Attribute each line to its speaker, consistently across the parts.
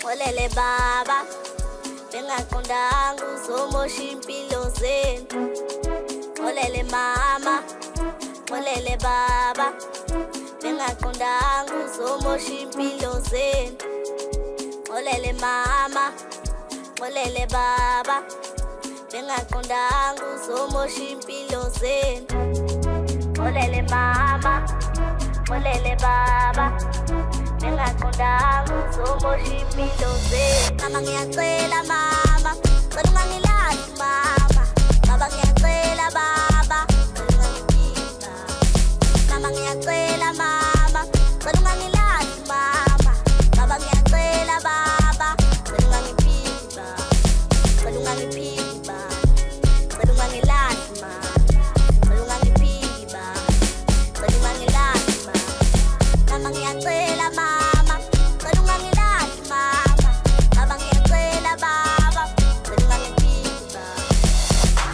Speaker 1: Olele baba, bengaqondanga uzomosha impilo zenu. Olele mama, olele baba, bengaqondanga uzomosha impilo zenu. Olele mama, olele baba, bengaqondanga uzomosha impilo zenu. Olele mama, olele baba, bengaqondanga uzomosha impilo zenu. Mama ngiyacela mama, cela ungangilahli mama. Baba ngiyacela baba, cela ungangiphica. Mama ngiyacela mama, cela ungangilahli mama. Baba ngiyacela baba, cela ungangiphica. Cela ungangiphica, cela ungangilahli mama. Cela ungangiphica, cela ungangilahli mama. Mama ngiyacela mama, cela ungangilahli mama. Baba ngiyacela baba, cela ungangiphica.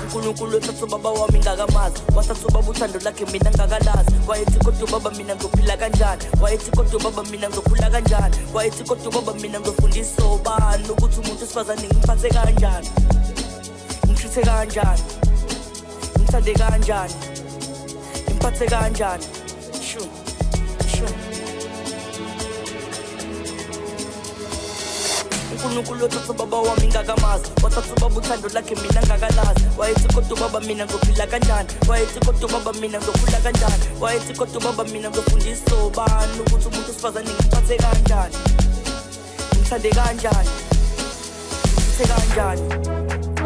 Speaker 2: uNkulunkulu uthatha ubaba wami ngakamazi, wathatha ubaba uthando lakhe mina ngakalazi. Wayethi kodwa ubaba mina ngizophila kanjani, wayethi kodwa ubaba mina ngizokhula kanjani, wayethi kodwa ubaba mina ngizofundisa obani ukuthi umuntu wesifazane ngimphathe kanjani, ngitreat kanjani, ngithande kanjani, ngimphathe kanjani. Sure. uNkulunkulu uthatha ubaba wami ngakamazi, wathatha ubaba uthando lakhe mina ngakalazi. Wayethi kodwa ubaba mina ngizophila kanjani, wayethi kodwa ubaba mina ngizokhula kanjani, wayethi kodwa ubaba mina ngizofundisa obani ukuthi umuntu wesifazane ngimphathe kanjani, ngithande kanjani, ngithe kanjani.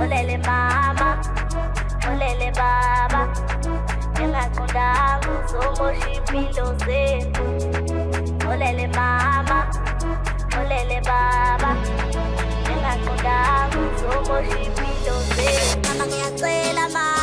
Speaker 1: Olele mama, olele baba, bengaqondanga uzomosha impilo zenu. Olele mama, olele baba, bengaqondanga uzomosha impilo zenu. Mama ngiyacela mama.